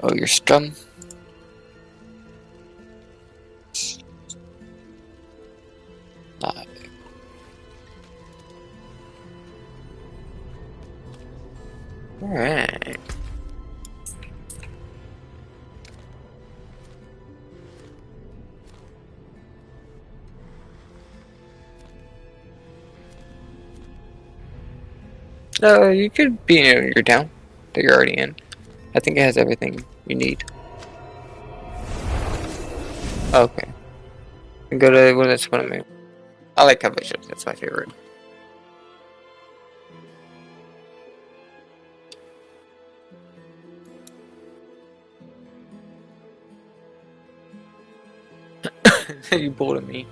Oh, you're stun. Alright. No, you could be in your town that you're already in. I think it has everything you need. Okay. And go to that's one of my. I like cover ships. That's my favorite. You bored of me.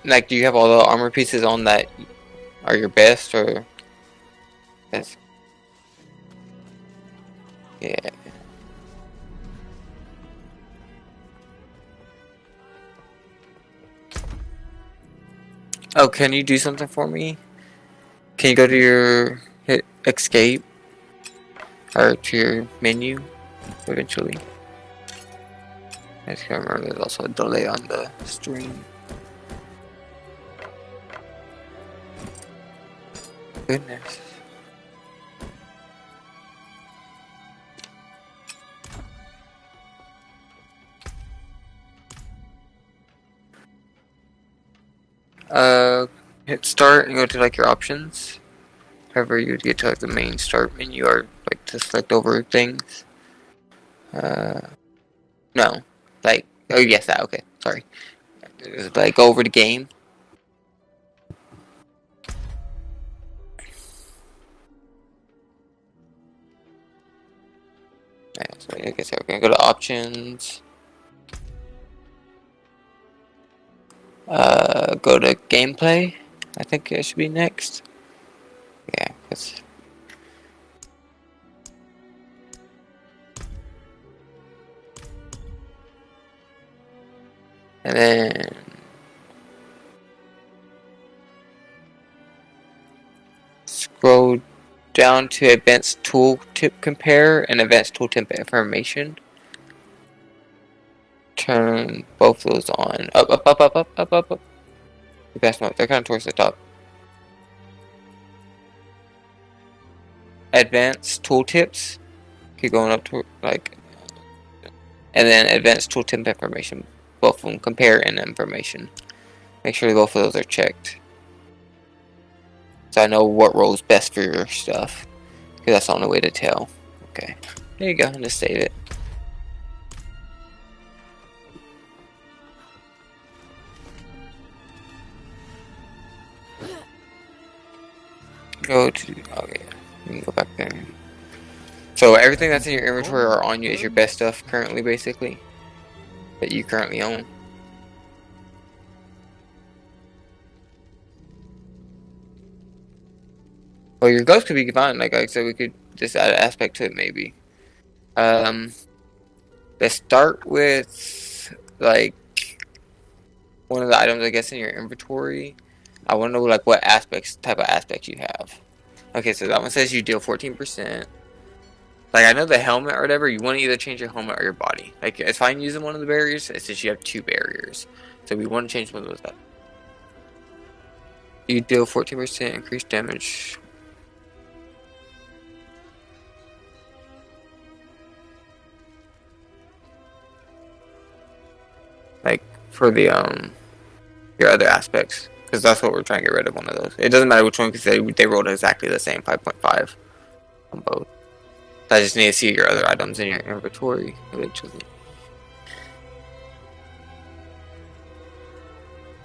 Like, do you have all the armor pieces on that are your best, or? That's, yeah. Oh, can you do something for me? Can you go to your hit escape or to your menu eventually? I just can't remember. There's also a delay on the stream. Goodness. Hit start and go to like your options. However, you would get to like the main start menu or like to select over things. Uh, no, like oh yes, that okay. Sorry, like go over the game. Yeah, so I guess we're gonna go to options. Go to gameplay. I think it should be next. Yeah, cause and then scroll down to advanced tooltip compare and advanced tooltip information. Turn both of those on. Up, up, up, up, up, up, up, up. The best note. They're kind of towards the top. Advanced tooltips. Keep going up to like, and then advanced tooltip information. Both of them compare and information. Make sure both of those are checked, so I know what role's best for your stuff. Because that's the only way to tell. Okay, there you go. And just save it. Go to. Okay, you can go back there. So everything that's in your inventory or on you is your best stuff currently, basically, that you currently own. Well, your ghost could be fine. Like I said, we could just add an aspect to it, maybe. Um, let's start with like one of the items, I guess, in your inventory. I want to know like what type of aspects you have. Okay, so that one says you deal 14%. Like I know the helmet or whatever, you want to either change your helmet or your body. Like it's fine using one of the barriers. It's just you have two barriers, so we want to change one of those up. You deal 14% increased damage. Like for the your other aspects. Because that's what we're trying to get rid of, one of those. It doesn't matter which one, because they rolled exactly the same, 5.5 on both. So I just need to see your other items in your inventory eventually.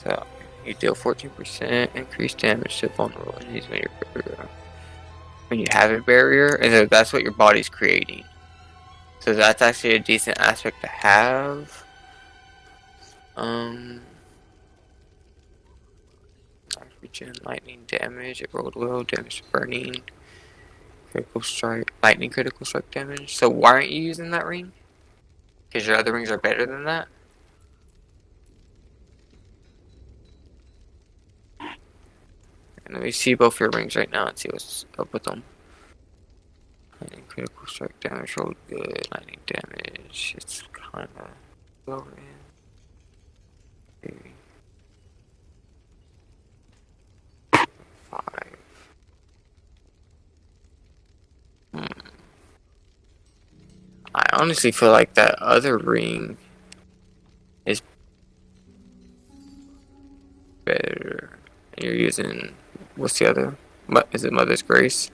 So you deal 14% increased damage to vulnerable enemies when you have a barrier, and that's what your body's creating. So that's actually a decent aspect to have. Regen, lightning damage, it rolled well, damage to burning, critical strike, lightning critical strike damage. So why aren't you using that ring? Because your other rings are better than that? And let me see both your rings right now and see what's up with them. Lightning critical strike damage rolled good, lightning damage, it's kinda lower in. 5. I honestly feel like that other ring is better. You're using, what's the other? Is it Mother's Grace?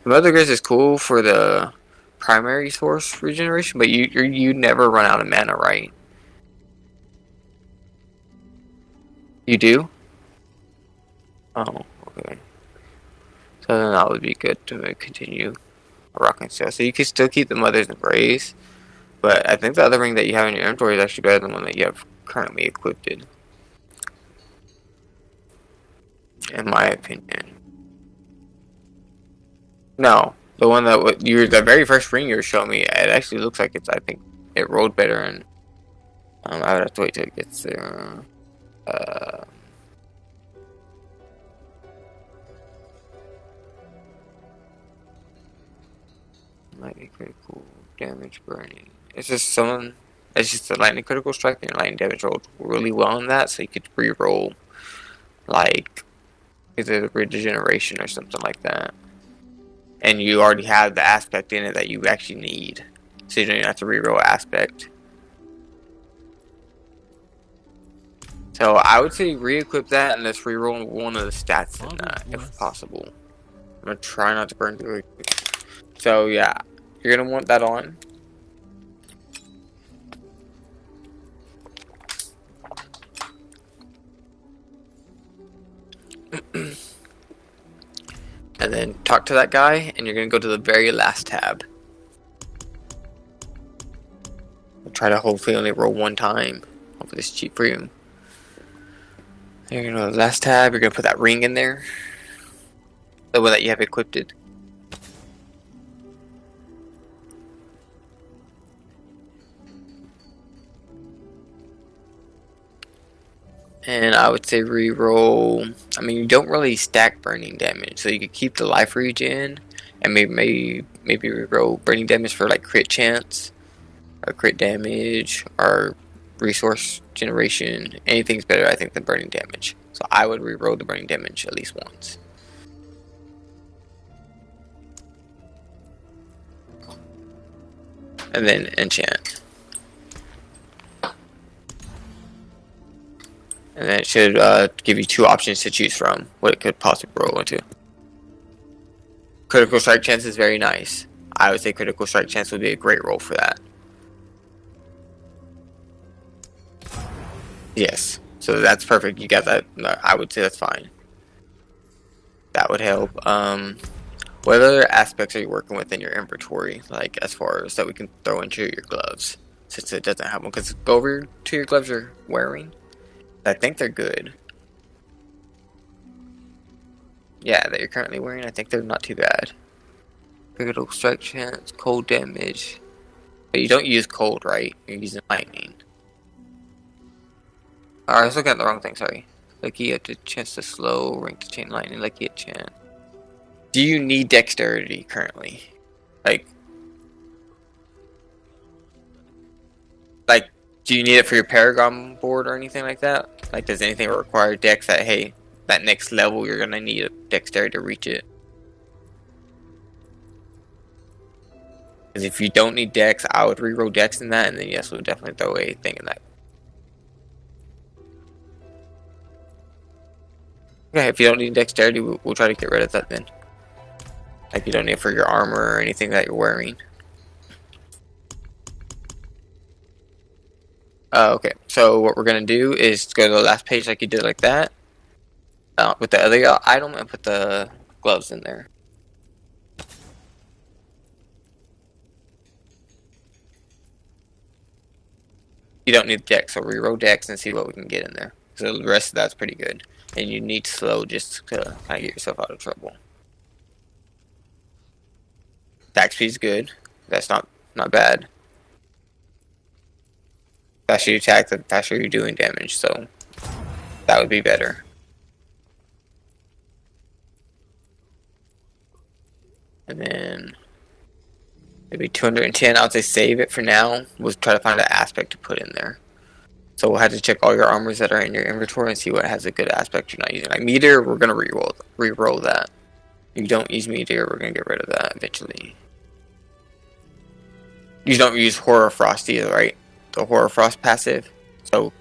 Mother Grace is cool for the primary source regeneration, but you never run out of mana, right? You do? Oh, okay. So then that would be good to continue rocking still. So you can still keep the Mother's Grace, but I think the other ring that you have in your inventory is actually better than the one that you have currently equipped, in my opinion. No, the one that the very first ring you were showing me, it actually looks like I think it rolled better, and I would have to wait till it gets there. Uh, Lightning critical damage burning. It's just someone. It's just a lightning critical strike and lightning damage rolled really well on that, so you could re-roll like either regeneration or something like that. And you already have the aspect in it that you actually need, so you don't even have to re-roll aspect. So I would say re-equip that and let's re-roll one of the stats in that if possible. I'm gonna try not to burn through it. So yeah, you're gonna want that on. And then talk to that guy, and you're gonna go to the very last tab. We'll try to hopefully only roll one time. Hopefully it's cheap for you. You're gonna go to the last tab, you're gonna put that ring in there. The one that you have equipped it. And I would say re-roll. I mean, you don't really stack burning damage, so you could keep the life regen, and maybe re-roll burning damage for like crit chance, or crit damage, or resource generation. Anything's better, I think, than burning damage. So I would re-roll the burning damage at least once. And then enchant. And then it should give you two options to choose from, what it could possibly roll into. Critical strike chance is very nice. I would say critical strike chance would be a great roll for that. Yes. So that's perfect. You got that. I would say that's fine. That would help. What other aspects are you working with in your inventory? Like as far as that we can throw into your gloves, since it doesn't have one. Because go over to your gloves you're wearing. I think they're good. Yeah, that you're currently wearing. I think they're not too bad. Critical strike chance, cold damage. But you don't use cold, right? You're using lightning. I was looking at the wrong thing, sorry. Lucky you have the chance to slow, rank to chain lightning, lucky at chance. Do you need dexterity currently? Like, like, do you need it for your Paragon board or anything like that? Like, does anything require dex that, hey, that next level you're gonna need a dexterity to reach it? Because if you don't need dex, I would reroll dex in that, and then yes, we'll definitely throw a thing in that. Okay, if you don't need dexterity, we'll try to get rid of that then. Like you don't need it for your armor or anything that you're wearing. Okay, so what we're gonna do is go to the last page like you did like that. With the other item and put the gloves in there. You don't need dex, so reroll dex and see what we can get in there. So the rest of that's pretty good. And you need slow just to kind of get yourself out of trouble. Attack speed's good. That's not bad. Faster you attack, the faster you're doing damage, so that would be better. And then maybe 210. I would say save it for now. We'll try to find an aspect to put in there. So we'll have to check all your armors that are in your inventory and see what has a good aspect you're not using. Like meteor, we're gonna re-roll that. If you don't use meteor, we're gonna get rid of that eventually. You don't use horror frost either, right? The horror frost passive. So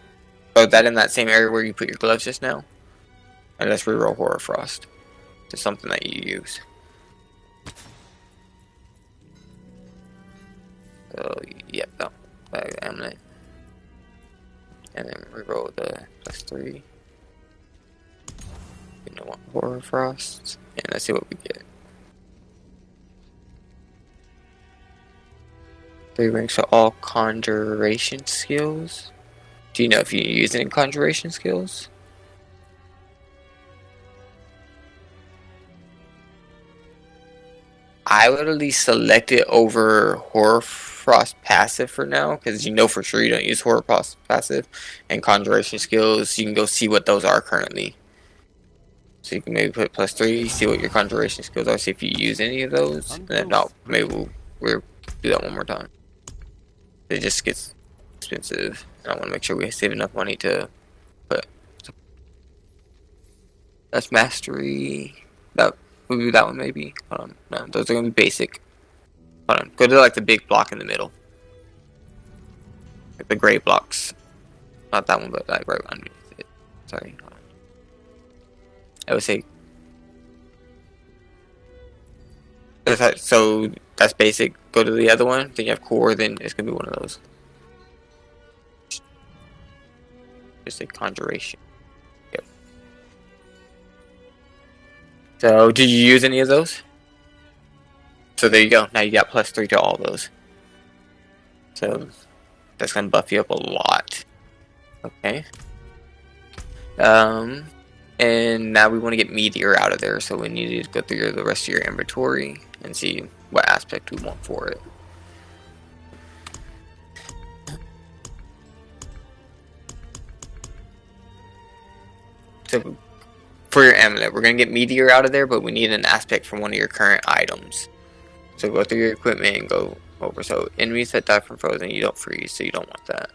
put that in that same area where you put your gloves just now, and let's re-roll horror frost. It's something that you use. So yep, no, amulet. And then reroll the +3. You know what? Horror frost. And let's see what we get. 3 ranks for all conjuration skills. Do you know if you use any conjuration skills? I would at least select it over Horror Frost passive for now, because you know for sure you don't use Horror Frost passive. And conjuration skills, you can go see what those are currently. So you can maybe put +3, see what your conjuration skills are, see if you use any of those. And then no, maybe we'll do that one more time. It just gets expensive. And I want to make sure we save enough money to put. That's mastery. That would be that one maybe. Hold on. No, those are gonna be basic. Hold on. Go to like the big block in the middle. Like the gray blocks. Not that one, but like right underneath it. Sorry. Hold on. I would say. So that's basic. Go to the other one. Then you have core. Then it's gonna be one of those. Just like conjuration. Yep. So do you use any of those? So there you go. Now you got +3 to all those. So that's gonna buff you up a lot. Okay. And now we want to get meteor out of there, so we need to go through the rest of your inventory and see what aspect we want for it. So for your amulet, we're gonna get meteor out of there, but we need an aspect from one of your current items. So go through your equipment and go over. So enemies that die from frozen, you don't freeze, so you don't want that.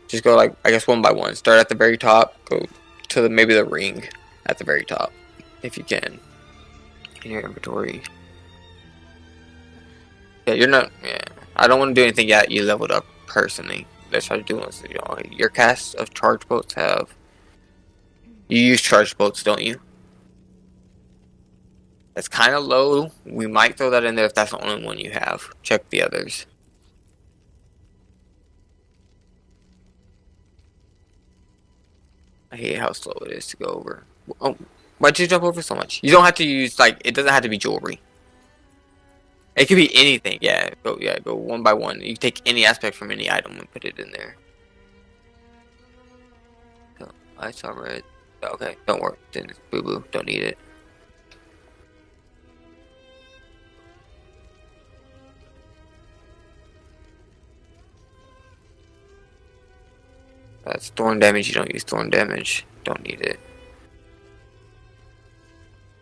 Just go like, I guess, one by one. Start at the very top, go to maybe the ring at the very top, if you can, in your inventory. Yeah, you're not, yeah. I don't want to do anything yet. You leveled up personally. Let's try to do this. You know, your cast of charge bolts have, you use charge bolts, don't you? That's kind of low. We might throw that in there if that's the only one you have. Check the others. I hate how slow it is to go over. Oh, why'd you jump over so much? You don't have to use, like, it doesn't have to be jewelry. It could be anything. Yeah, go one by one. You take any aspect from any item and put it in there. So, I saw red. Okay, don't worry. Then it's boo boo. Don't need it. That's thorn damage. You don't use thorn damage. Don't need it.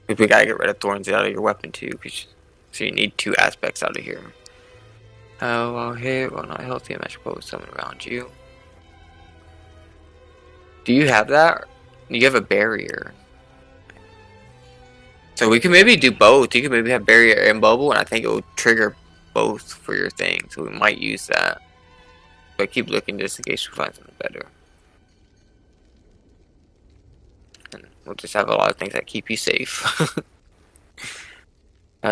We gotta get rid of thorns out of your weapon too. So you need 2 aspects out of here. While hit, while not healthy, a magic bolt summon around you. Do you have that? You have a barrier. So we can maybe do both. You can maybe have barrier and bubble, and I think it will trigger both for your thing. So we might use that. But keep looking just in case we find something better. we'll just have a lot of things that keep you safe.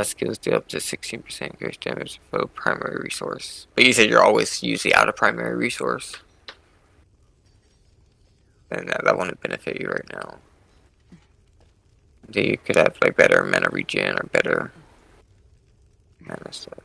Skills do up to 16% increased damage for primary resource. But you said you're always usually out of primary resource. Then that wouldn't benefit you right now. So you could have like better mana regen or better mana stuff.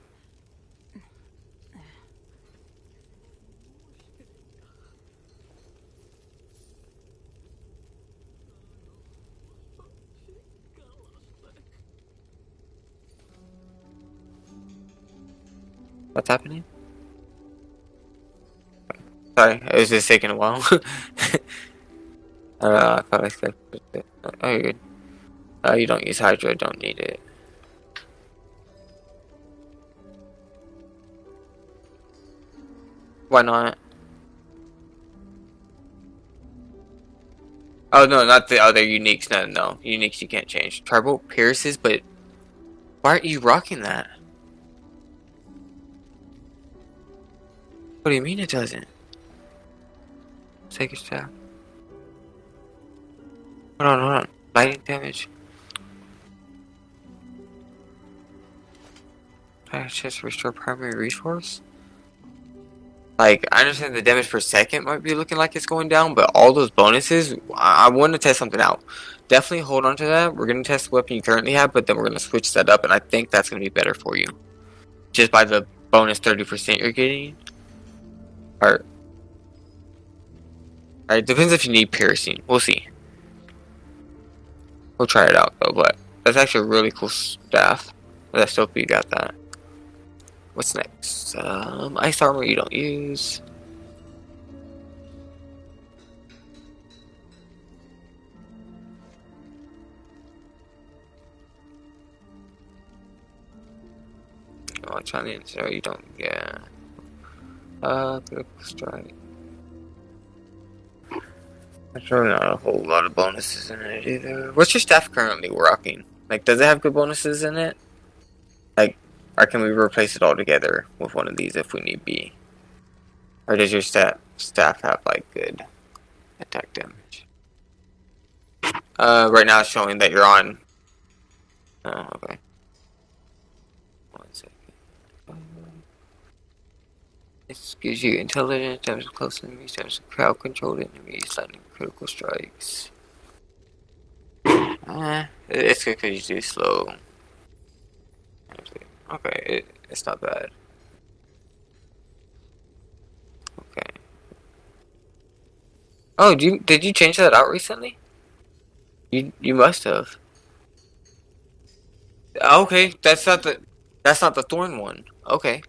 What's happening? Sorry, it was just taking a while. I thought I expected it. Oh, you're good. You don't use Hydra, don't need it. Why not? Oh no, not the other uniques. No, uniques you can't change. Tribal pierces, but why aren't you rocking that? What do you mean it doesn't? Take a stab. Hold on. Lightning damage. Just restore primary resource. Like, I understand the damage per second might be looking like it's going down, but all those bonuses, I want to test something out. Definitely hold on to that. We're going to test the weapon you currently have, but then we're going to switch that up, and I think that's going to be better for you. Just by the bonus 30% you're getting. Or, it depends if you need piercing. We'll see. We'll try it out, though, but that's actually a really cool staff. Let's hope you got that. What's next? Ice armor you don't use. Electronic, so you don't, yeah. Critical strike. There's really not a whole lot of bonuses in it either. What's your staff currently rocking? Like, does it have good bonuses in it? Like, or can we replace it all together with one of these if we need be? Or does your staff have, like, good attack damage? Right now it's showing that you're on. Oh, okay. 1 second. This gives you intelligence, damage to close enemies, damage to crowd controlled enemies, lightning critical strikes. It's good because you do slow. Okay, it's not bad. Okay. Oh, did you change that out recently? You must have. Okay, that's not the thorn one. Okay,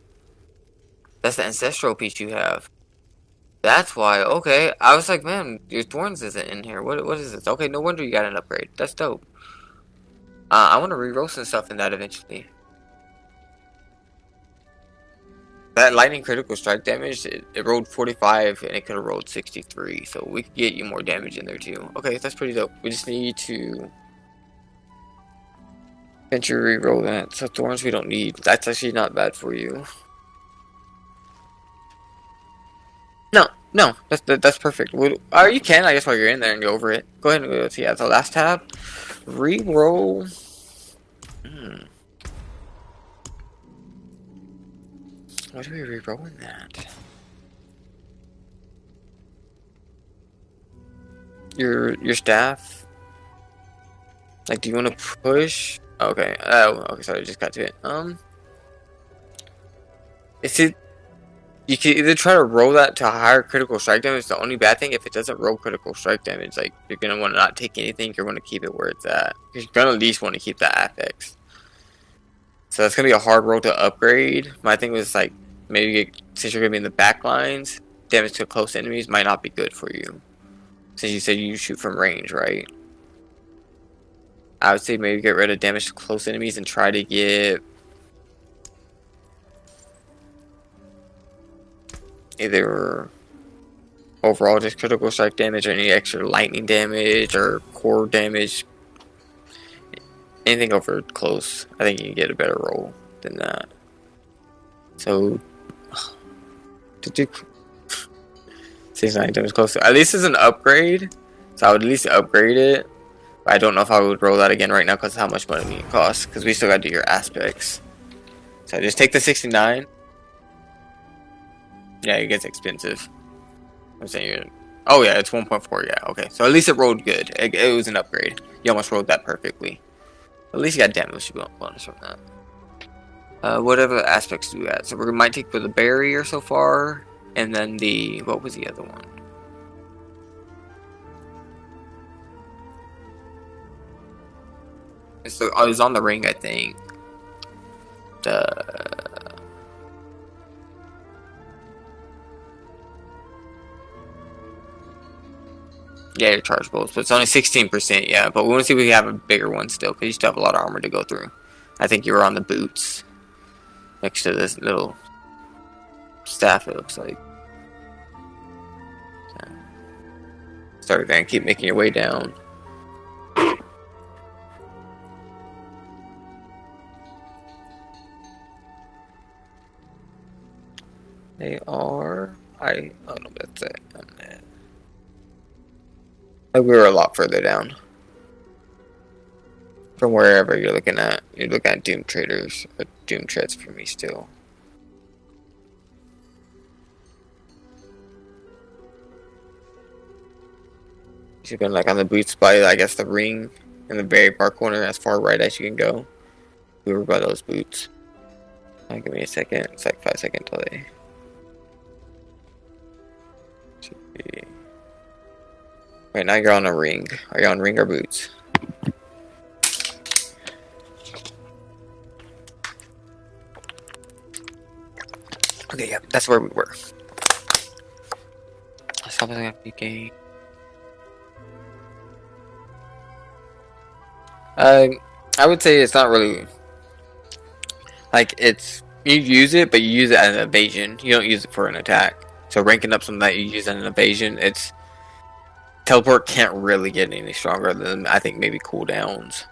that's the ancestral piece you have. That's why. Okay, I was like, man, your thorns isn't in here. What is this? Okay, no wonder you got an upgrade. That's dope. I want to re-roll some stuff in that eventually. That lightning critical strike damage, it rolled 45 and it could have rolled 63, so we could get you more damage in there too. Okay, that's pretty dope. We just need to venture re-roll that. So thorns we don't need. That's actually not bad for you. No, that's perfect. Or you can, I guess, while you're in there and go over it. Go ahead and go to the last tab. Re-roll. What do we re-roll in that? Your staff. Like, do you want to push? Okay. Oh, okay. Sorry, I just got to it. Is it? You can either try to roll that to higher critical strike damage. The only bad thing, if it doesn't roll critical strike damage, like you're gonna want to not take anything. You're gonna keep it where it's at. You're gonna at least want to keep that affix. So that's gonna be a hard roll to upgrade. My thing was like maybe since you're gonna be in the back lines, damage to close enemies might not be good for you. Since you said you shoot from range, right? I would say maybe get rid of damage to close enemies and try to get either overall just critical strike damage or any extra lightning damage or core damage. Anything over close, I think you can get a better roll than that. So to do 69 damage close, at least it's an upgrade. So I would at least upgrade it. I don't know if I would roll that again right now because of how much money it costs. Because we still got to do your aspects. So just take the 69. Yeah, it gets expensive. I'm saying you're... Oh yeah, it's 1.4. Yeah, okay. So at least it rolled good. It was an upgrade. You almost rolled that perfectly. At least you got damage bonus from that. What other aspects do we add? So we might take for the barrier so far, and then the... What was the other one? So I was on the ring, I think. Yeah, your chargeables, but it's only 16%. Yeah, but we want to see if we have a bigger one still, because you still have a lot of armor to go through. I think you were on the boots next to this little staff. It looks like. Start there and keep making your way down. They are. Oh no, that's it. Like we were a lot further down from wherever you're looking at. You're looking at Doom Traders, Doom Treads for me still. You've been like on the boots by, I guess, the ring in the very far corner, as far right as you can go. We were by those boots. Give me a second. It's like 5 second delay. Right now you're on a ring. Are you on ring or boots? Okay, yeah, that's where we were. Stop looking at the game. I would say it's not really like it's you use it, but you use it as an evasion. You don't use it for an attack. So ranking up something that you use as an evasion, it's teleport can't really get any stronger than I think maybe cooldowns.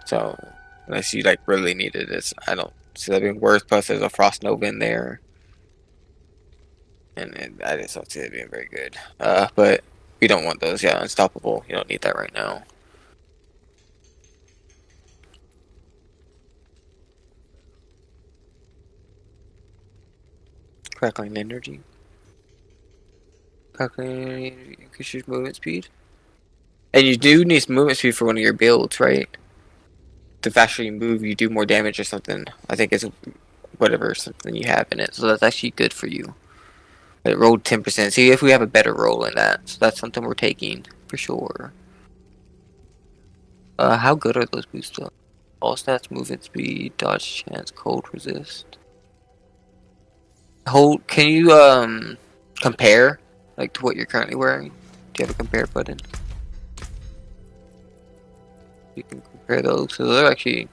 So unless you like really needed it, I don't see that being worse. Plus, there's a Frost Nova in there, and I just don't see it being very good. But we don't want those. Yeah, unstoppable. You don't need that right now. Crackling energy. Crackling energy increases movement speed. And you do need movement speed for one of your builds, right? The faster you move, you do more damage or something. I think it's whatever something you have in it. So that's actually good for you. It rolled 10%. See if we have a better roll in that. So that's something we're taking for sure. How good are those boosts though? All stats, movement speed, dodge chance, cold resist. Hold. Can you compare like to what you're currently wearing? Do you have a compare button? You can compare those. So they're actually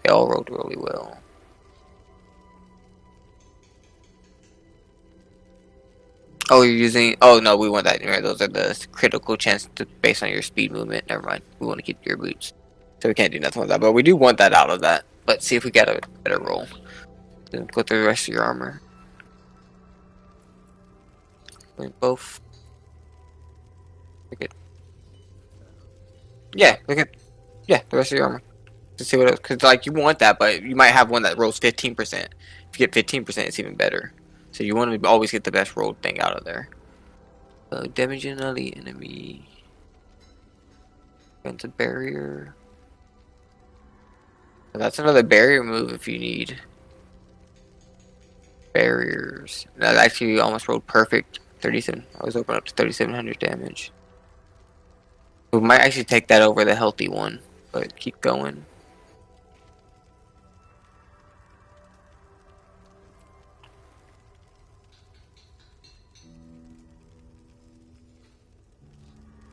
they all rolled really well. Oh, you're using. Oh no, we want that. Right? Those are the critical chance to, based on your speed movement. Never mind. We want to keep your boots, so we can't do nothing with that. But we do want that out of that. Let's see if we get a better roll. Then go through the rest of your armor. Both. Look at. Yeah, look at. Yeah, the rest of your armor. To see what, because like you want that, but you might have one that rolls 15%. If you get 15%, it's even better. So you want to always get the best rolled thing out of there. Damaging an elite enemy. Against a barrier. And that's another barrier move if you need barriers. That actually almost rolled perfect. 37. I was opening up to 3,700 damage. We might actually take that over the healthy one, but keep going.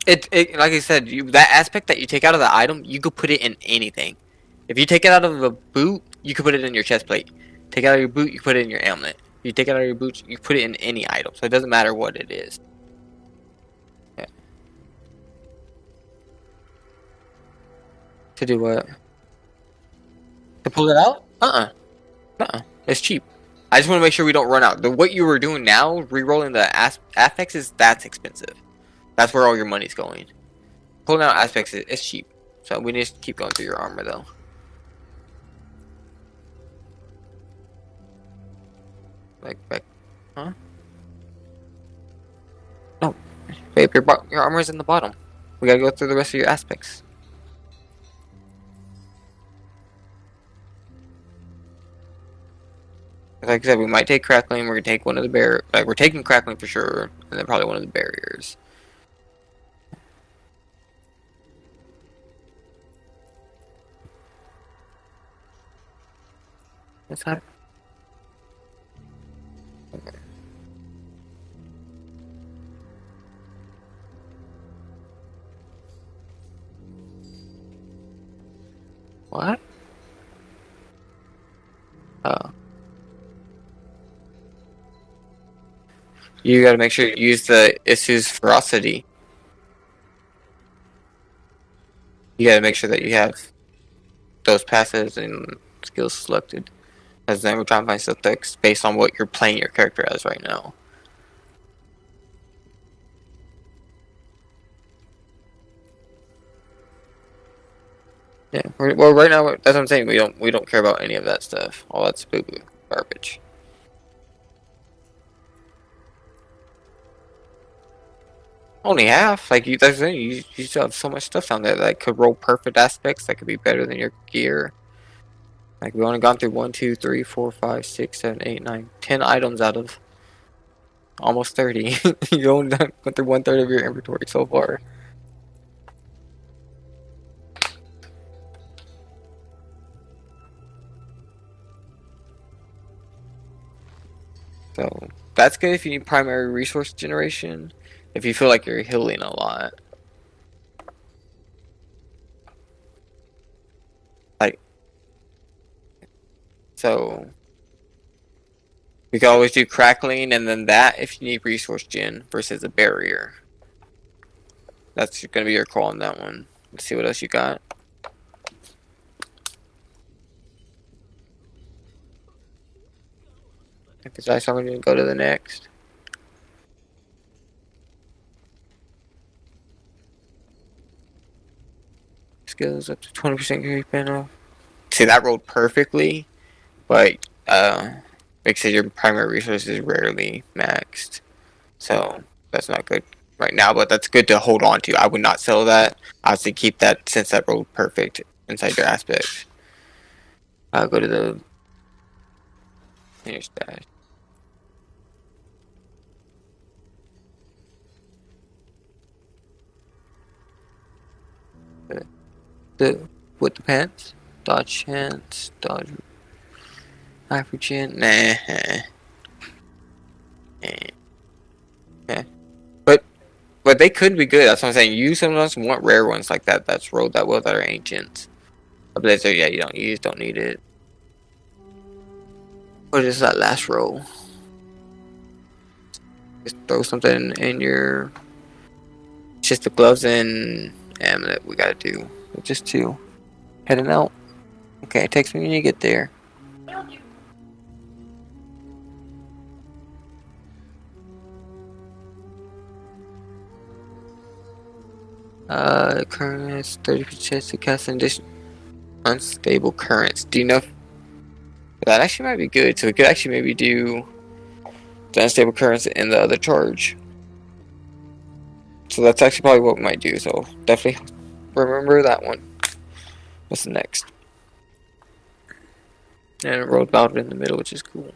It like I said, that aspect that you take out of the item, you could put it in anything. If you take it out of a boot, you could put it in your chest plate. Take it out of your boot, you put it in your amulet. If you take it out of your boots, you put it in any item. So it doesn't matter what it is. Yeah. To do what? To pull it out? It's cheap. I just want to make sure we don't run out. What you were doing now, re-rolling the affixes, that's expensive. That's where all your money's going. pulling out aspects is cheap. So we need to keep going through your armor though. Like back, huh? No, babe, your armor is in the bottom. We gotta go through the rest of your aspects. Like I said, we might take crackling. We're gonna take one of the we're taking crackling for sure, and then probably one of the barriers. What's that? Okay. What? Oh. You gotta make sure you use the Isu's ferocity. You gotta make sure that you have those passives and skills selected. Because then we're trying to find stuff that's based on what you're playing your character as right now. Yeah. Well, right now that's what I'm saying. We don't care about any of that stuff. All that's boo boo garbage. Only half. Like that's the thing. You still have so much stuff down there that could roll perfect aspects that could be better than your gear. Like we only gone through 1, 2, 3, 4, 5, 6, 7, 8, 9, 10 items out of almost 30. You only went through 1/3 of your inventory so far. So that's good if you need primary resource generation. If you feel like you're healing a lot, like so, we can always do crackling and then that if you need resource gen versus a barrier. That's gonna be your call on that one. Let's see what else you got. If it's nice, I'm gonna go to the next. Skills up to 20% carry panel. See that rolled perfectly, but like I said, your primary resource is rarely maxed, so that's not good right now. But that's good to hold on to. I would not sell that. I would say keep that since that rolled perfect inside your aspects. I'll go to the here's stash. The with the pants, dodge chance, dodge averaging. Nah, yeah. But they could be good. That's what I'm saying. You sometimes want rare ones like that. That's rolled that well that are ancients. But so yeah, you just don't need it. What is that last roll? Just throw something in your. It's just the gloves and amulet we gotta do. Just two. Heading out. Okay, text me when you get there. Currents 30% to cast an addition unstable currents. Do you know if that actually might be good? So we could actually maybe do the unstable currents in the other charge. So that's actually probably what we might do. So definitely remember that one. What's the next? And a road boundary in the middle, which is cool.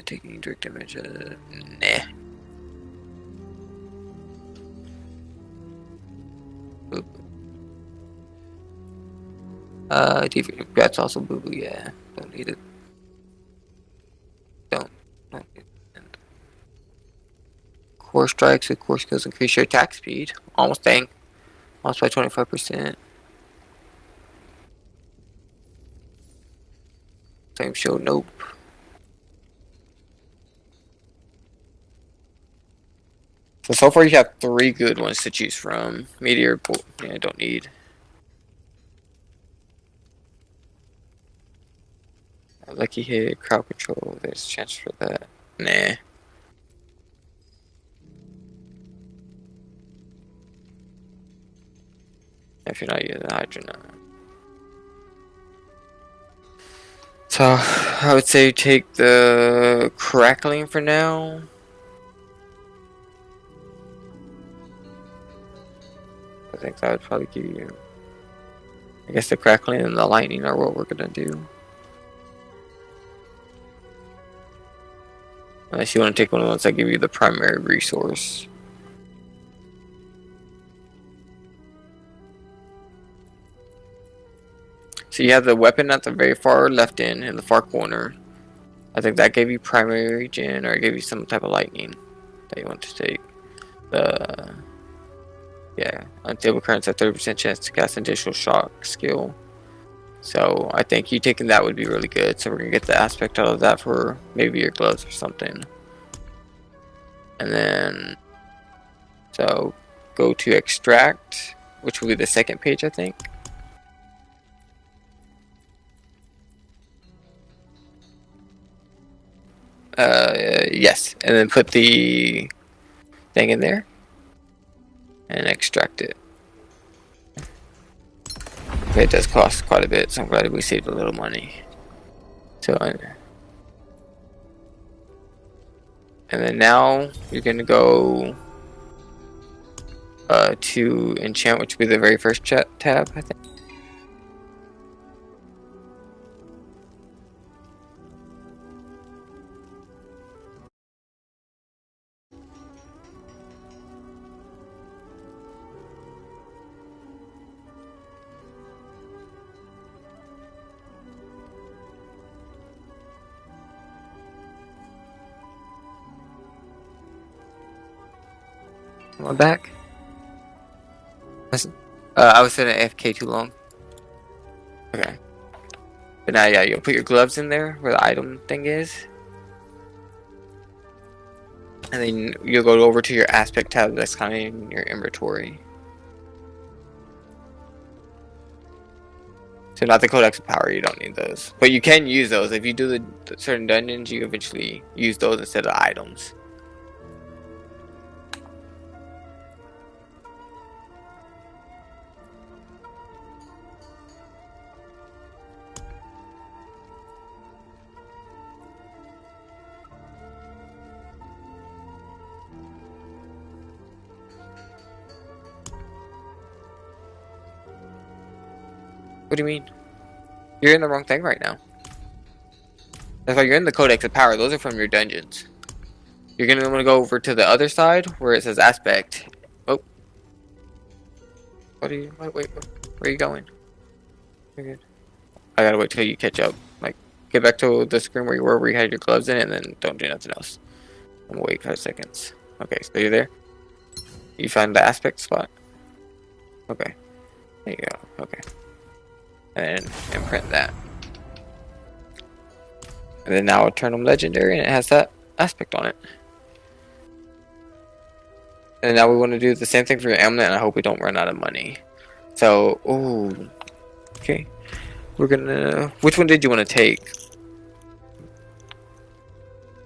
Taking direct damage. Nah. Boo boo. That's also boo boo. Yeah, don't need it. Don't. Don't need it. Core strikes with core skills increase your attack speed. Almost dang. Almost by 25%. Same show. Nope. So far you have 3 good ones to choose from. Meteor. Yeah, don't need. Lucky hit. Crowd control. There's a chance for that. Nah. if you're not using hydrogen. So I would say take the crackling for now. I think that would probably give you. I guess the crackling and the lightning are what we're gonna do. Unless you want to take one of the ones that give you the primary resource. So you have the weapon at the very far left in the far corner. I think that gave you primary regen, or it gave you some type of lightning that you want to take. The unstable currents have 30% chance to cast additional shock skill. So I think you taking that would be really good. So we're gonna get the aspect out of that for maybe your gloves or something. And then so go to extract, which will be the second page, I think. Yes, and then put the thing in there and extract it. Okay, it does cost quite a bit, so I'm glad we saved a little money. So, and then now you're gonna go to enchant, which will be the very first tab, I think. Come on back. I was sitting at AFK too long. Okay. But now, yeah, you'll put your gloves in there where the item thing is. And then you'll go over to your aspect tab that's kind of in your inventory. So not the Codex of Power, you don't need those. But you can use those. If you do the certain dungeons, you eventually use those instead of items. What do you mean? You're in the wrong thing right now. That's why you're in the Codex of Power. Those are from your dungeons. You're gonna want to go over to the other side where it says Aspect. Oh. What are you? Wait. Where are you going? You're good. I gotta wait till you catch up. Like, get back to the screen where you were, where you had your gloves in, and then don't do nothing else. I'm gonna wait 5 seconds. Okay, so you're there. You find the Aspect spot. Okay. There you go. Okay. And imprint that. And then now I'll turn them legendary, and it has that aspect on it. And now we want to do the same thing for your amulet, and I hope we don't run out of money. So, ooh, okay. We're gonna. Which one did you want to take?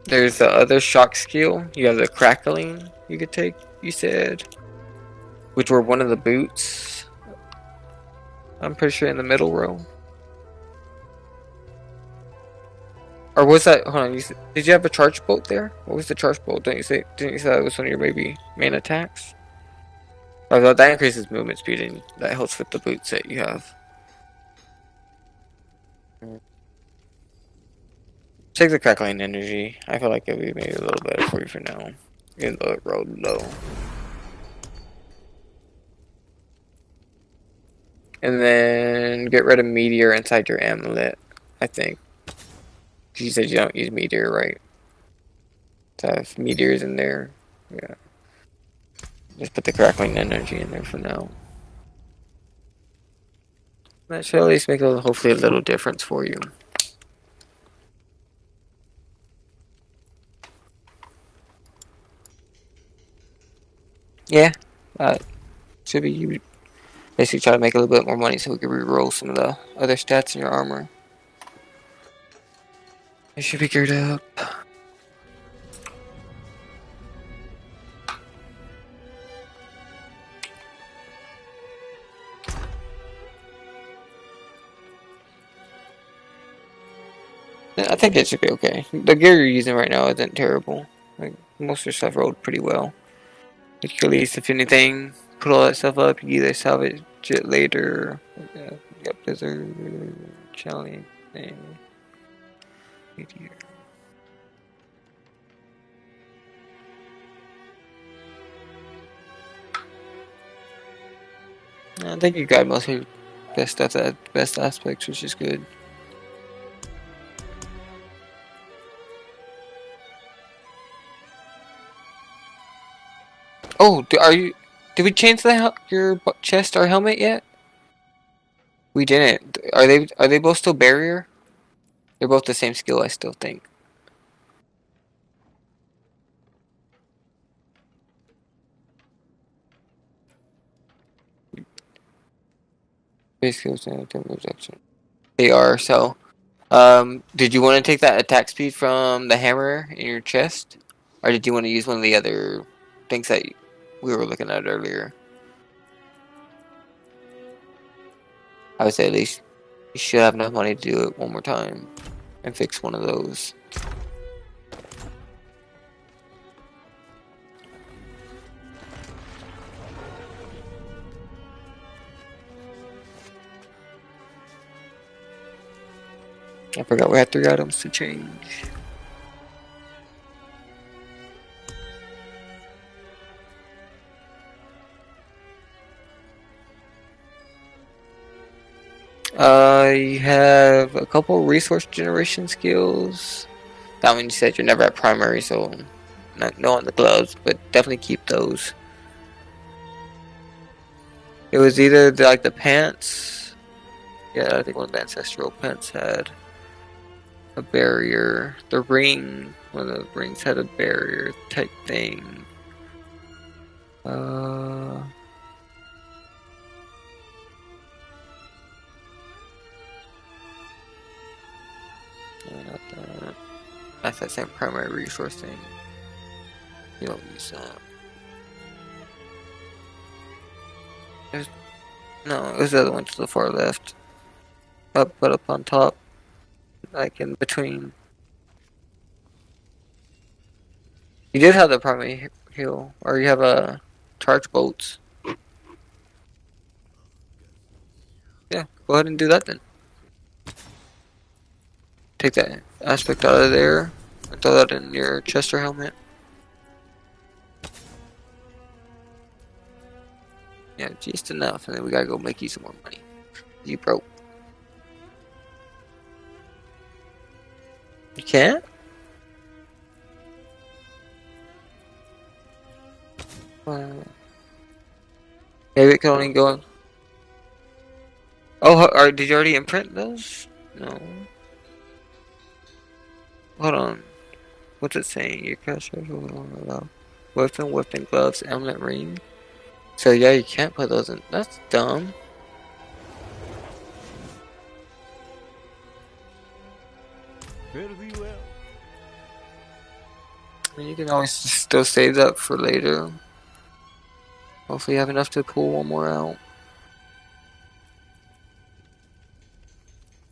There's the other shock skill. You have the crackling you could take, you said. Which were one of the boots. I'm pretty sure in the middle row. Or was that? Hold on. Did you have a charge bolt there? What was the charge bolt? Didn't you say that was one of your maybe main attacks? I thought that increases movement speed and that helps with the boots that you have. Take the crackling energy. I feel like it would be maybe a little better for you for now. Even though it rolled low. And then get rid of meteor inside your amulet, I think. You said you don't use meteor, right? To have meteors in there. Yeah. Just put the crackling energy in there for now. That should at least make hopefully a little difference for you. Yeah. Should be you basically try to make a little bit more money so we can re-roll some of the other stats in your armor. It should be geared up. Yeah, I think it should be okay. The gear you're using right now isn't terrible. Like most of your stuff rolled pretty well. Like, at least if anything, put all that stuff up. You either salvage it later. Yep, Blizzard challenge thing. I think you got most of your best stuff at best aspects, which is good. Oh, are you? Did we change your chest or helmet yet? We didn't. Are they both still barrier? They're both the same skill, I still think. Base skills and rejection. They are. So, did you want to take that attack speed from the hammer in your chest, or did you want to use one of the other things that we were looking at earlier? I would say at least you should have enough money to do it one more time and fix one of those. I forgot we had 3 items to change. You have a couple resource generation skills. That one you said you're never at primary, so not knowing the gloves, but definitely keep those. It was either like the pants. Yeah, I think one of the ancestral pants had a barrier. The ring, one of the rings had a barrier type thing. Uh, not that. That's that same primary resource thing. You don't use that. There's, no, it was the other one to the far left. Up, but up on top, like in between. You did have the primary heal, or you have a charge bolts. Yeah, go ahead and do that then. Take that aspect out of there and throw that in your chest or helmet. Yeah, just enough, and then we gotta go make you some more money. You broke. You can't? Uh, maybe it can only go in. Oh, did you already imprint those? No. Hold on. What's it saying? Your cash weapon, gloves, amulet ring. So yeah, you can't put those in. That's dumb. Fairly well. I mean, you can always still save that for later. Hopefully you have enough to pull one more out.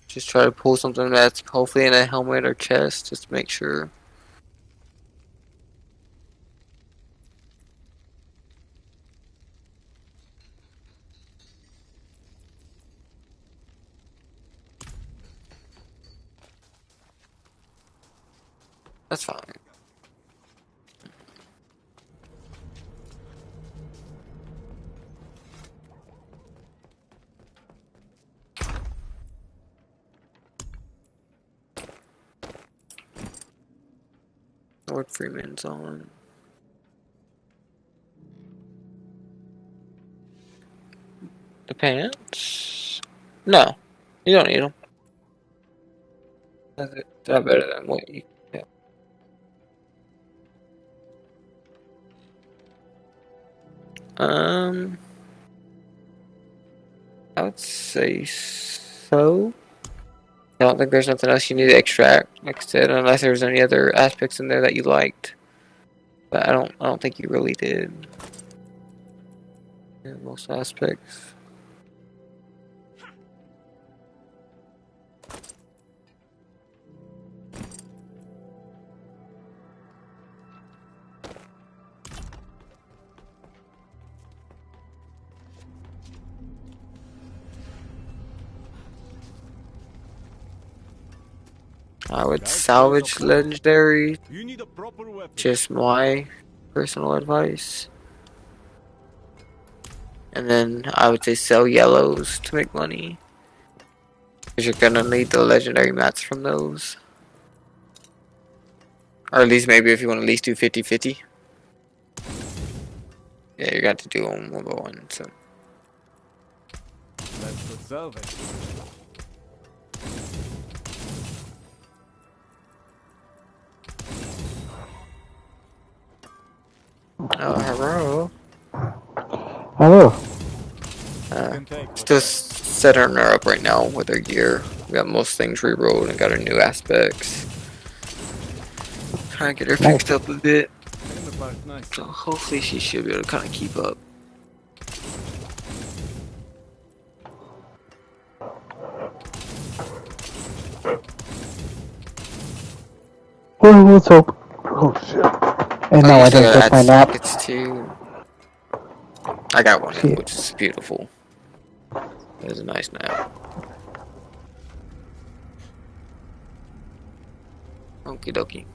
Just try to pull something that's hopefully in a helmet or chest, just to make sure. That's fine. Lord Freeman's on. The pants? No, you don't need them. That's not better than what you. Yeah. Um, I would say so. I don't think there's nothing else you need to extract, like I said, unless there's any other aspects in there that you liked. But I don't think you really did. Yeah, most aspects. I would That says a salvage point. legendary, You need a proper weapon. just my personal advice. And then I would say sell yellows to make money. Because you're gonna need the legendary mats from those. Or at least maybe if you want to at least do 50-50. Yeah, you're going to have to do them one by one, so. Let's go salvage. Oh, hello. Hello. You can take what's Still there. setting her up right now with her gear. We got most things rerolled and got her new aspects. Trying to get her Nice. fixed up a bit. Taking the part nice. So hopefully she should be able to kind of keep up. Well, let's hope. Oh shit. And Oh, now you I still didn't gotta take add my nap. sockets too. I got one in, Shit. which is beautiful. That is a nice nap. Okie dokie.